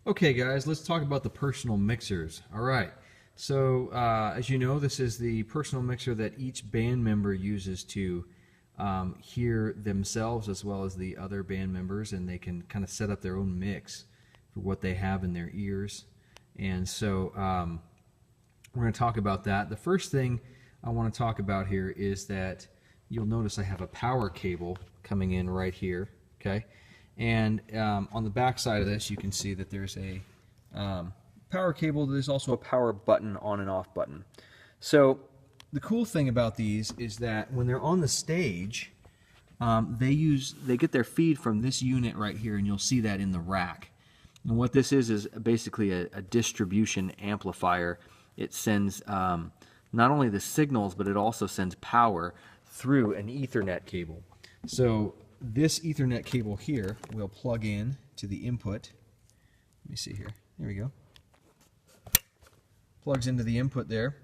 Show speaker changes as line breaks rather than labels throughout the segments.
Okay, guys, let's talk about the personal mixers. All right. So, as you know, this is the personal mixer that each band member uses to hear themselves as well as the other band members, and they can kind of set up their own mix for what they have in their ears. And so, we're going to talk about that. The first thing I want to talk about here is that you'll notice I have a power cable coming in right here. Okay. And on the back side of this, you can see that there's a power cable. There's also a power button, on and off button. So the cool thing about these is that when they're on the stage, they get their feed from this unit right here, and you'll see that in the rack. And what this is basically a distribution amplifier. It sends not only the signals, but it also sends power through an Ethernet cable. So this Ethernet cable here will plug in to the input. Let me see here. There we go. Plugs into the input there.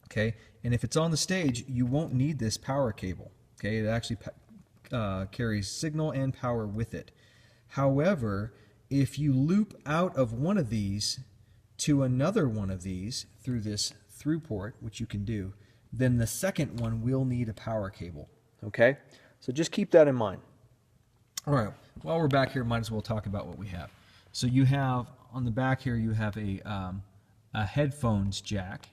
Okay, and if it's on the stage, you won't need this power cable. Okay, it actually carries signal and power with it. However, if you loop out of one of these to another one of these through this through port, which you can do, then the second one will need a power cable. Okay? So just keep that in mind. All right, while we're back here, might as well talk about what we have. So you have, on the back here, you have a headphones jack,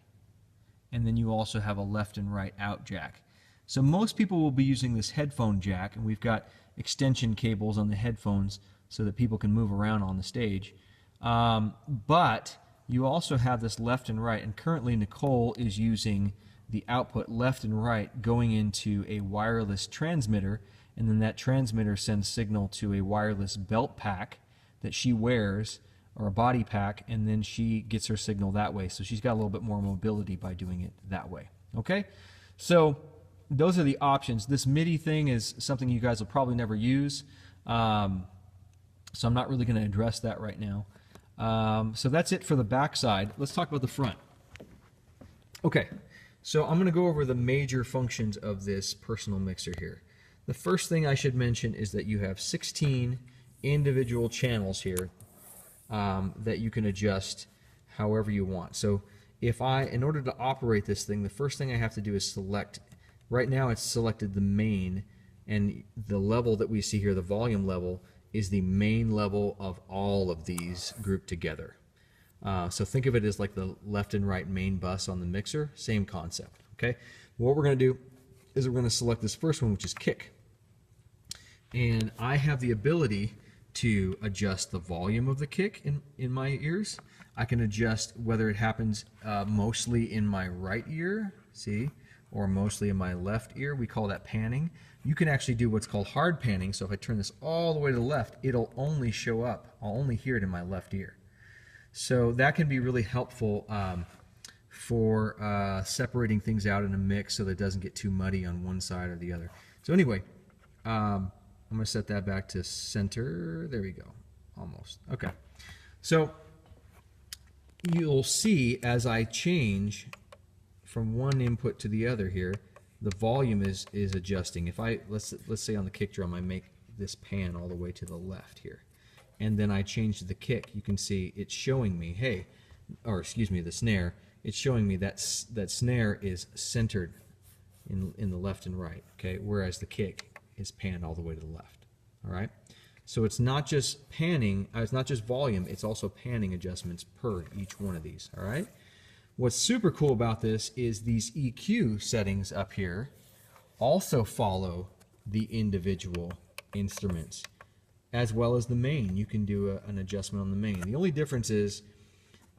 and then you also have a left and right out jack. So most people will be using this headphone jack, and we've got extension cables on the headphones so that people can move around on the stage. But you also have this left and right, and currently Nicole is using the output left and right going into a wireless transmitter, and then that transmitter sends signal to a wireless belt pack that she wears, or a body pack, and then she gets her signal that way. So she's got a little bit more mobility by doing it that way. Okay? So those are the options. This MIDI thing is something you guys will probably never use, so I'm not really going to address that right now. So that's it for the back side. Let's talk about the front. Okay, so I'm going to go over the major functions of this personal mixer here. The first thing I should mention is that you have 16 individual channels here that you can adjust however you want. So in order to operate this thing, the first thing I have to do is select. Right now it's selected the main, and the level that we see here, the volume level, is the main level of all of these grouped together. So think of it as like the left and right main bus on the mixer, same concept. Okay. What we're going to do is we're going to select this first one, which is kick. And I have the ability to adjust the volume of the kick in my ears. I can adjust whether it happens mostly in my right ear, see, or mostly in my left ear. We call that panning. You can actually do what's called hard panning. So if I turn this all the way to the left, it'll only show up. I'll only hear it in my left ear. So that can be really helpful for separating things out in a mix so that it doesn't get too muddy on one side or the other. So anyway, I'm going to set that back to center. There we go. Almost. Okay. So you'll see as I change from one input to the other here, the volume is adjusting. If let's say on the kick drum I make this pan all the way to the left here, and then I change the kick, you can see it's showing me, hey, or excuse me, the snare, it's showing me that snare is centered in the left and right, okay, whereas the kick is panned all the way to the left. All right, so it's not just panning, it's not just volume, it's also panning adjustments per each one of these. All right. What's super cool about this is these EQ settings up here also follow the individual instruments, as well as the main. You can do an adjustment on the main. The only difference is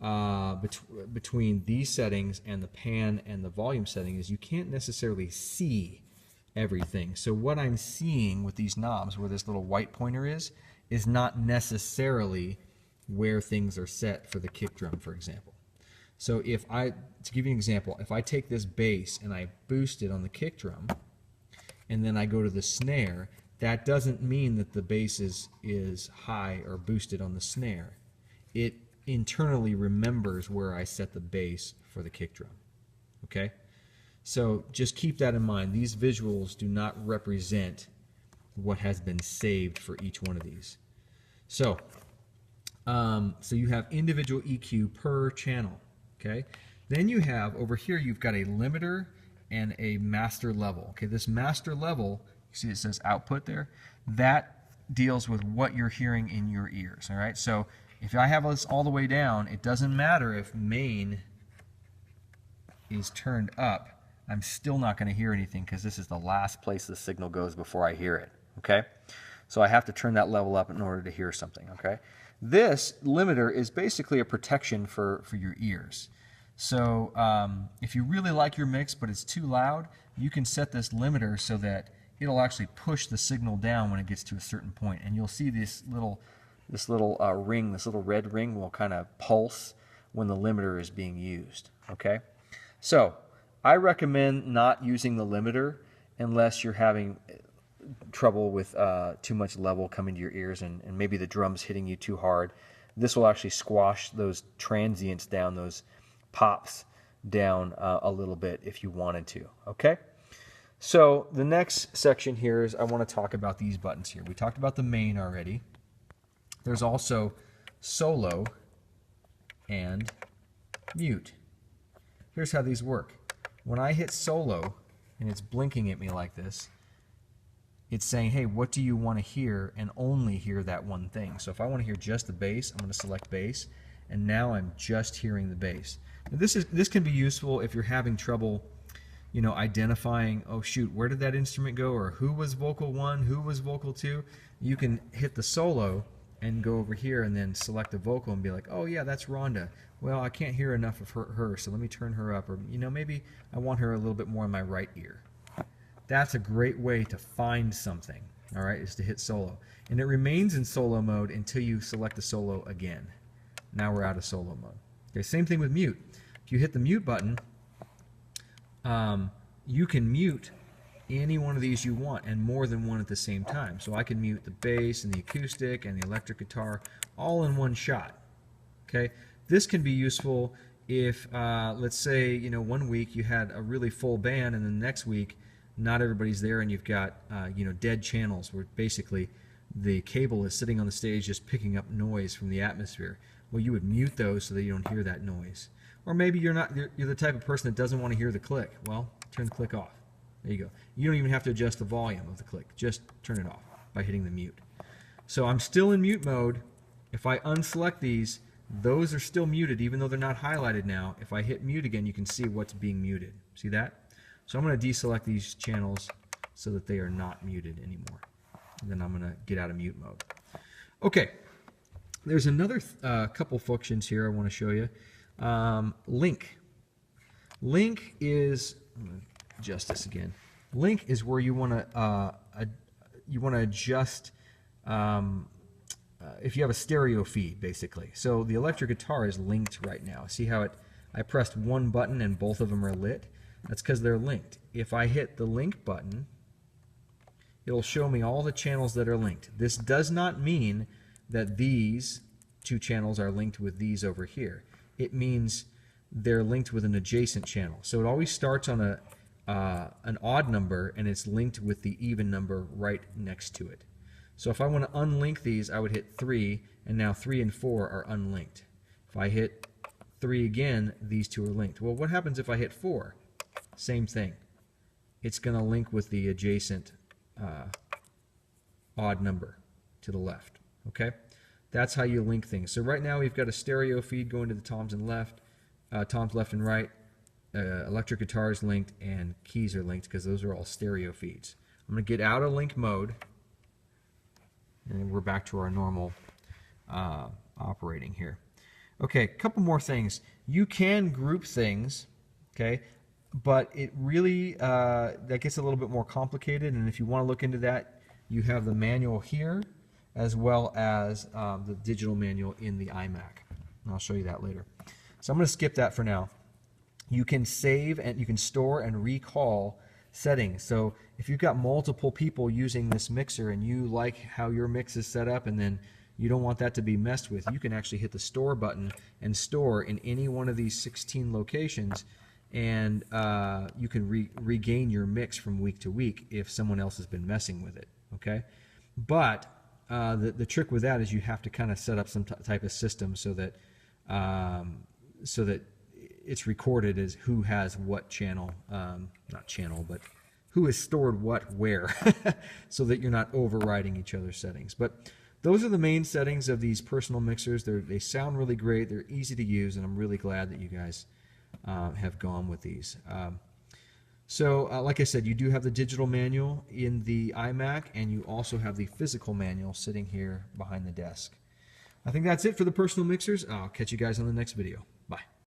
between these settings and the pan and the volume setting is you can't necessarily see everything. So what I'm seeing with these knobs, where this little white pointer is not necessarily where things are set for the kick drum, for example. So to give you an example, if I take this bass and I boost it on the kick drum, and then I go to the snare, that doesn't mean that the bass is high or boosted on the snare. It internally remembers where I set the bass for the kick drum. Okay? So just keep that in mind. These visuals do not represent what has been saved for each one of these. So So you have individual EQ per channel. Okay. Then you have over here, you've got a limiter and a master level. Okay. This master level, you see it says output there. That deals with what you're hearing in your ears. All right. So if I have this all the way down, it doesn't matter if main is turned up. I'm still not going to hear anything because this is the last place the signal goes before I hear it. Okay. So I have to turn that level up in order to hear something. Okay. This limiter is basically a protection for your ears. So if you really like your mix but it's too loud, you can set this limiter so that it'll actually push the signal down when it gets to a certain point. And you'll see this little ring, this little red ring will kind of pulse when the limiter is being used. Okay? So I recommend not using the limiter unless you're having trouble with too much level coming to your ears and maybe the drum's hitting you too hard. This will actually squash those transients down, those pops down a little bit if you wanted to. Okay? So the next section here is I want to talk about these buttons here. We talked about the main already. There's also solo and mute. Here's how these work. When I hit solo and it's blinking at me like this, it's saying, hey, what do you want to hear, and only hear that one thing. So if I want to hear just the bass, I'm going to select bass, and now I'm just hearing the bass. Now this can be useful if you're having trouble, you know, identifying, oh shoot, where did that instrument go, or who was vocal 1, who was vocal 2. You can hit the solo and go over here and then select the vocal and be like, oh yeah, that's Rhonda. Well, I can't hear enough of her, so let me turn her up, or you know, maybe I want her a little bit more in my right ear. That's a great way to find something, all right, is to hit solo. And it remains in solo mode until you select the solo again. Now we're out of solo mode. Okay, same thing with mute. If you hit the mute button, you can mute any one of these you want and more than one at the same time. So I can mute the bass and the acoustic and the electric guitar all in one shot. Okay, this can be useful if, let's say, you know, one week you had a really full band and the next week not everybody's there and you've got you know, dead channels where basically the cable is sitting on the stage just picking up noise from the atmosphere. Well, you would mute those so that you don't hear that noise. Or maybe you're the type of person that doesn't want to hear the click. Well, turn the click off. There you go. You don't even have to adjust the volume of the click. Just turn it off by hitting the mute. So I'm still in mute mode. If I unselect these, those are still muted even though they're not highlighted now. If I hit mute again, you can see what's being muted. See that? So I'm going to deselect these channels so that they are not muted anymore. And then I'm going to get out of mute mode. Okay, there's another couple functions here I want to show you. Link. Link is, I'm going to adjust this again. Link is where you want to adjust if you have a stereo feed, basically. So the electric guitar is linked right now. See how I pressed one button and both of them are lit? That's because they're linked. If I hit the link button, it'll show me all the channels that are linked. This does not mean that these two channels are linked with these over here. It means they're linked with an adjacent channel. So it always starts on an odd number and it's linked with the even number right next to it. So if I want to unlink these, I would hit 3, and now 3 and 4 are unlinked. If I hit 3 again, these two are linked. Well, what happens if I hit 4? Same thing. It's going to link with the adjacent odd number to the left. Okay? That's how you link things. So right now we've got a stereo feed going to the toms and left, toms left and right. Electric guitar is linked and keys are linked because those are all stereo feeds. I'm going to get out of link mode and we're back to our normal operating here. Okay, a couple more things. You can group things, okay, but it really, that gets a little bit more complicated, and if you want to look into that, you have the manual here as well as the digital manual in the iMac. And I'll show you that later. So I'm going to skip that for now. You can save and you can store and recall settings. So if you've got multiple people using this mixer and you like how your mix is set up and then you don't want that to be messed with, you can actually hit the store button and store in any one of these 16 locations, and you can regain your mix from week to week if someone else has been messing with it. Okay, but the trick with that is you have to kind of set up some type of system so that it's recorded as who has what channel, not channel, but who has stored what where, so that you're not overriding each other's settings. But those are the main settings of these personal mixers. They sound really great. They're easy to use, and I'm really glad that you guys have gone with these. So like I said, you do have the digital manual in the iMac, and you also have the physical manual sitting here behind the desk. I think that's it for the personal mixers. I'll catch you guys on the next video. Bye.